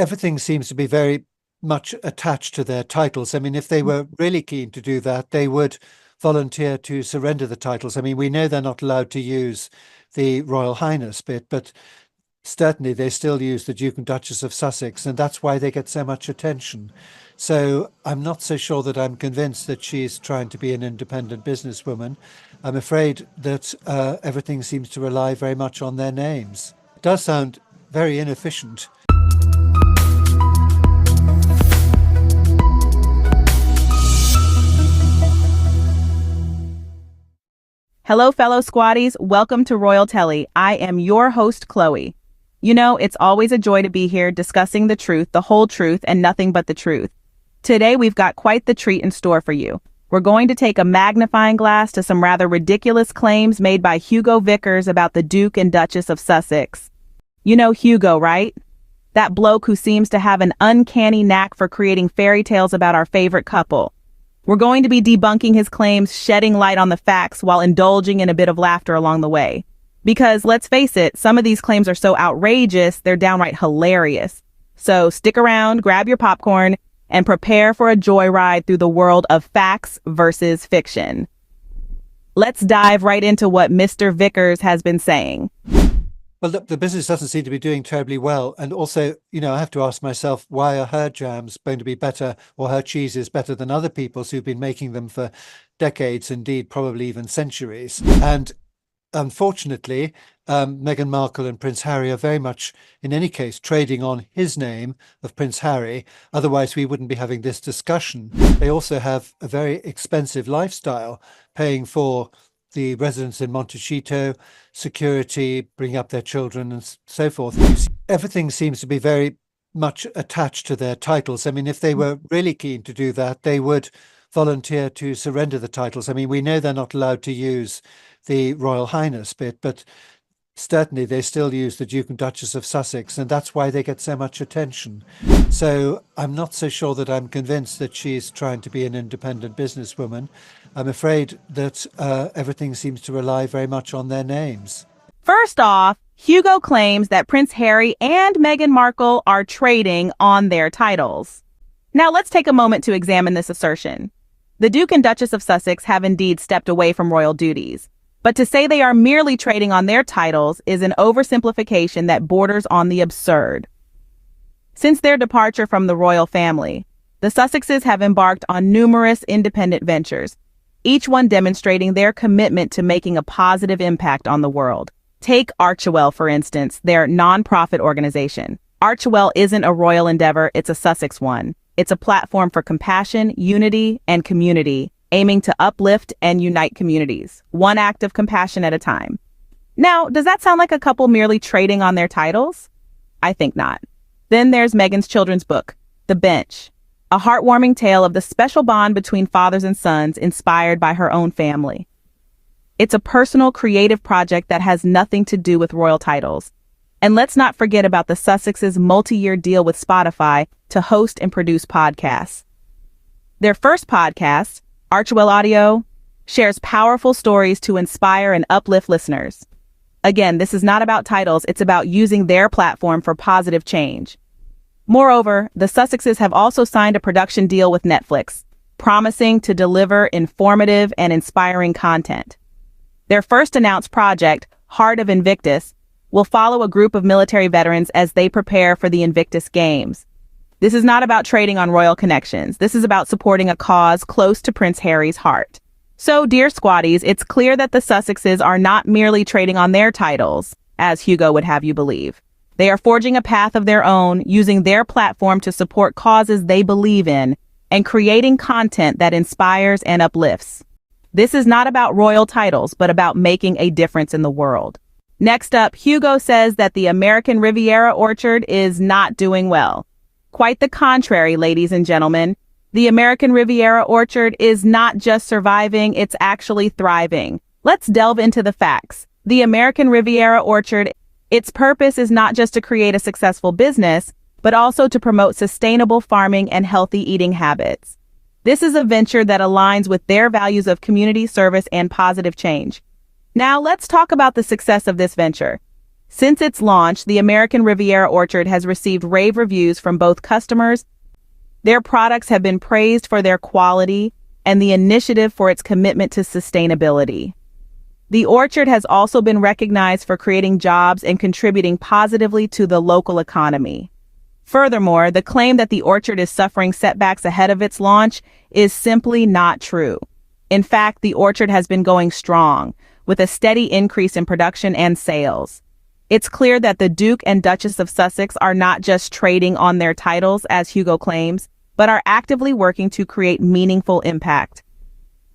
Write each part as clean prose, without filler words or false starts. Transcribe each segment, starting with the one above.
everything seems to be very much attached to their titles. I mean, if they were really keen to do that, they would volunteer to surrender the titles. I mean, we know they're not allowed to use the Royal Highness bit, but certainly they still use the Duke and Duchess of Sussex, and that's why they get so much attention. So I'm not so sure that I'm convinced that she's trying to be an independent businesswoman. I'm afraid that everything seems to rely very much on their names. It does sound very inefficient. Hello, fellow squatties. Welcome to Royal Telly. I am your host, Chloe. You know, it's always a joy to be here discussing the truth, the whole truth, and nothing but the truth. Today, we've got quite the treat in store for you. We're going to take a magnifying glass to some rather ridiculous claims made by Hugo Vickers about the Duke and Duchess of Sussex. You know Hugo, right? That bloke who seems to have an uncanny knack for creating fairy tales about our favorite couple. We're going to be debunking his claims, shedding light on the facts while indulging in a bit of laughter along the way. Because let's face it, some of these claims are so outrageous, they're downright hilarious. So stick around, grab your popcorn, and prepare for a joyride through the world of facts versus fiction. Let's dive right into what Mr. Vickers has been saying. Well, the business doesn't seem to be doing terribly well. And also, I have to ask myself, why are her jams going to be better, or her cheeses better than other people's who've been making them for decades, indeed, probably even centuries? And unfortunately, Meghan Markle and Prince Harry are very much, in any case, trading on his name of Prince Harry. Otherwise, we wouldn't be having this discussion. They also have a very expensive lifestyle, paying for the residence in Montecito, security, bring up their children and so forth. Everything seems to be very much attached to their titles. I mean, if they were really keen to do that, they would volunteer to surrender the titles. I mean, we know they're not allowed to use the Royal Highness bit, but certainly they still use the Duke and Duchess of Sussex, and that's why they get so much attention. So I'm not so sure that I'm convinced that she's trying to be an independent businesswoman. I'm afraid that everything seems to rely very much on their names. First off, Hugo claims that Prince Harry and Meghan Markle are trading on their titles. Now let's take a moment to examine this assertion. The Duke and Duchess of Sussex have indeed stepped away from royal duties. But to say they are merely trading on their titles is an oversimplification that borders on the absurd. Since their departure from the royal family, the Sussexes have embarked on numerous independent ventures, each one demonstrating their commitment to making a positive impact on the world. Take Archewell, for instance, their non-profit organization. Archewell isn't a royal endeavor, it's a Sussex one. It's a platform for compassion, unity, and community, aiming to uplift and unite communities, one act of compassion at a time. Now, does that sound like a couple merely trading on their titles? I think not. Then there's Meghan's children's book, The Bench, a heartwarming tale of the special bond between fathers and sons inspired by her own family. It's a personal, creative project that has nothing to do with royal titles. And let's not forget about the Sussexes' multi-year deal with Spotify to host and produce podcasts. Their first podcast, Archewell Audio, shares powerful stories to inspire and uplift listeners. Again, this is not about titles, it's about using their platform for positive change. Moreover, the Sussexes have also signed a production deal with Netflix, promising to deliver informative and inspiring content. Their first announced project, Heart of Invictus, will follow a group of military veterans as they prepare for the Invictus Games. This is not about trading on royal connections. This is about supporting a cause close to Prince Harry's heart. So, dear squatties, it's clear that the Sussexes are not merely trading on their titles, as Hugo would have you believe. They are forging a path of their own, using their platform to support causes they believe in, and creating content that inspires and uplifts. This is not about royal titles, but about making a difference in the world. Next up, Hugo says that the American Riviera orchard is not doing well. Quite the contrary, ladies and gentlemen. The American Riviera orchard is not just surviving, it's actually thriving. Let's delve into the facts. The American Riviera orchard, its purpose is not just to create a successful business, but also to promote sustainable farming and healthy eating habits. This is a venture that aligns with their values of community service and positive change. Now let's talk about the success of this venture. Since its launch, the American Riviera Orchard has received rave reviews from both customers. Their products have been praised for their quality and the initiative for its commitment to sustainability. The orchard has also been recognized for creating jobs and contributing positively to the local economy. Furthermore, the claim that the orchard is suffering setbacks ahead of its launch is simply not true. In fact, the orchard has been going strong, with a steady increase in production and sales. It's clear that the Duke and Duchess of Sussex are not just trading on their titles, as Hugo claims, but are actively working to create meaningful impact.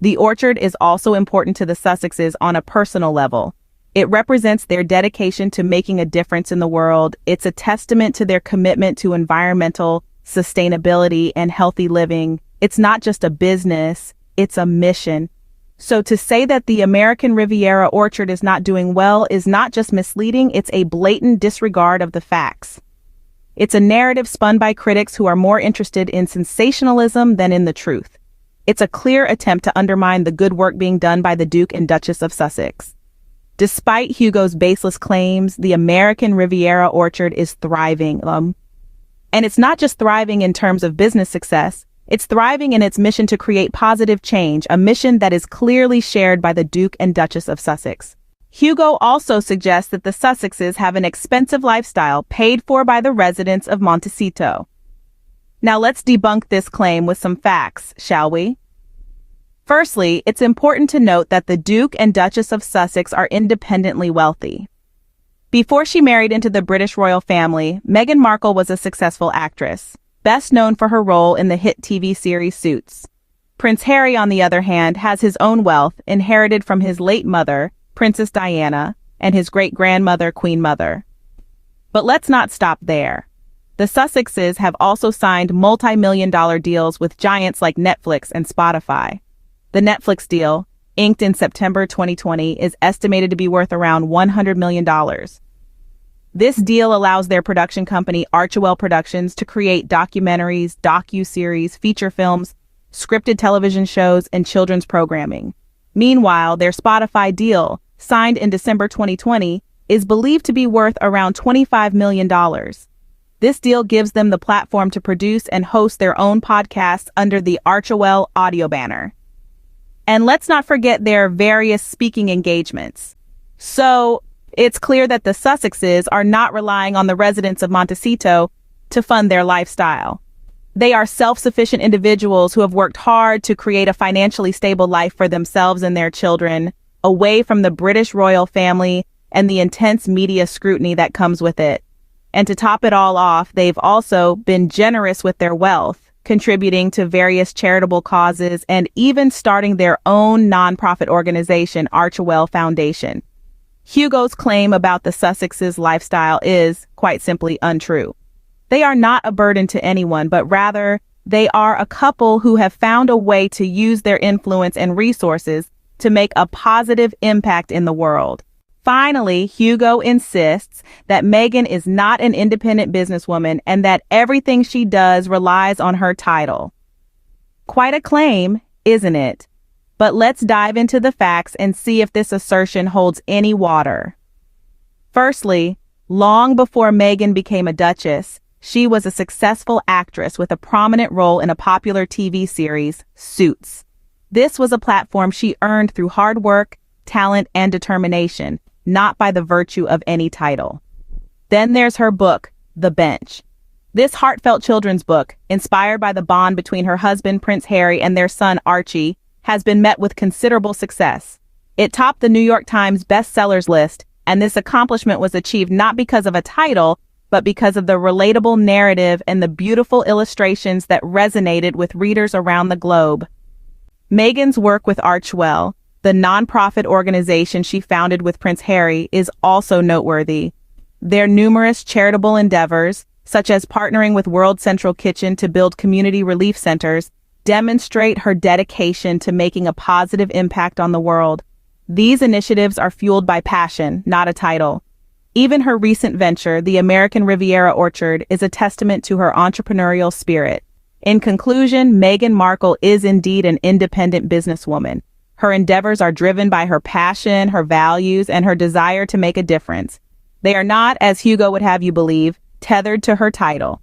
The orchard is also important to the Sussexes on a personal level. It represents their dedication to making a difference in the world. It's a testament to their commitment to environmental sustainability and healthy living. It's not just a business, it's a mission. So to say that the American Riviera Orchard is not doing well is not just misleading, it's a blatant disregard of the facts. It's a narrative spun by critics who are more interested in sensationalism than in the truth. It's a clear attempt to undermine the good work being done by the Duke and Duchess of Sussex. Despite Hugo's baseless claims, the American Riviera Orchard is thriving. And it's not just thriving in terms of business success, it's thriving in its mission to create positive change, a mission that is clearly shared by the Duke and Duchess of Sussex. Hugo also suggests that the Sussexes have an expensive lifestyle paid for by the residents of Montecito. Now let's debunk this claim with some facts, shall we? Firstly, it's important to note that the Duke and Duchess of Sussex are independently wealthy. Before she married into the British royal family, Meghan Markle was a successful actress, best known for her role in the hit TV series Suits. Prince Harry, on the other hand, has his own wealth inherited from his late mother, Princess Diana, and his great-grandmother, Queen Mother. But let's not stop there. The Sussexes have also signed multi-million-dollar deals with giants like Netflix and Spotify. The Netflix deal, inked in September 2020, is estimated to be worth around $100 million. This deal allows their production company, Archewell Productions, to create documentaries, docu-series, feature films, scripted television shows, and children's programming. Meanwhile, their Spotify deal, signed in December 2020, is believed to be worth around $25 million. This deal gives them the platform to produce and host their own podcasts under the Archewell audio banner. And let's not forget their various speaking engagements. So, it's clear that the Sussexes are not relying on the residents of Montecito to fund their lifestyle. They are self-sufficient individuals who have worked hard to create a financially stable life for themselves and their children, away from the British royal family and the intense media scrutiny that comes with it. And to top it all off, they've also been generous with their wealth, contributing to various charitable causes and even starting their own nonprofit organization, Archewell Foundation. Hugo's claim about the Sussexes' lifestyle is, quite simply, untrue. They are not a burden to anyone, but rather, they are a couple who have found a way to use their influence and resources to make a positive impact in the world. Finally, Hugo insists that Meghan is not an independent businesswoman and that everything she does relies on her title. Quite a claim, isn't it? But let's dive into the facts and see if this assertion holds any water. Firstly, long before Meghan became a duchess, she was a successful actress with a prominent role in a popular TV series, Suits. This was a platform she earned through hard work, talent, and determination, not by the virtue of any title. Then there's her book, The Bench. This heartfelt children's book, inspired by the bond between her husband, Prince Harry, and their son, Archie, has been met with considerable success. It topped the New York Times bestsellers list, and this accomplishment was achieved not because of a title, but because of the relatable narrative and the beautiful illustrations that resonated with readers around the globe. Meghan's work with Archewell, the nonprofit organization she founded with Prince Harry, is also noteworthy. Their numerous charitable endeavors, such as partnering with World Central Kitchen to build community relief centers, demonstrate her dedication to making a positive impact on the world. These initiatives are fueled by passion, not a title. Even her recent venture, the American Riviera Orchard, is a testament to her entrepreneurial spirit. In conclusion, Meghan Markle is indeed an independent businesswoman. Her endeavors are driven by her passion, her values, and her desire to make a difference. They are not, as Hugo would have you believe, tethered to her title.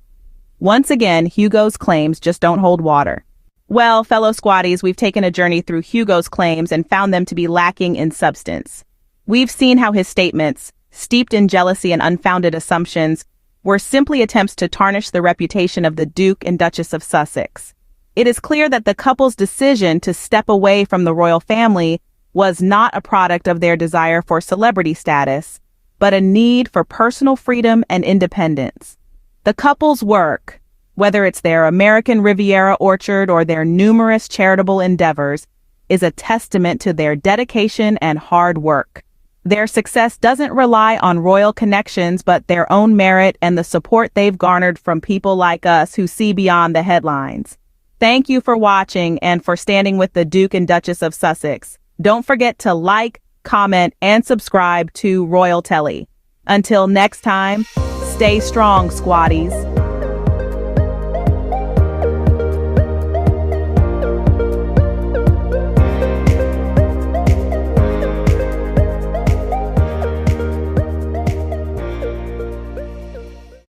Once again, Hugo's claims just don't hold water. Well, fellow squatties, we've taken a journey through Hugo's claims and found them to be lacking in substance. We've seen how his statements, steeped in jealousy and unfounded assumptions, were simply attempts to tarnish the reputation of the Duke and Duchess of Sussex. It is clear that the couple's decision to step away from the royal family was not a product of their desire for celebrity status, but a need for personal freedom and independence. The couple's work, whether it's their American Riviera orchard or their numerous charitable endeavors, is a testament to their dedication and hard work. Their success doesn't rely on royal connections, but their own merit and the support they've garnered from people like us who see beyond the headlines. Thank you for watching and for standing with the Duke and Duchess of Sussex. Don't forget to like, comment, and subscribe to Royal Telly. Until next time, stay strong, squatties.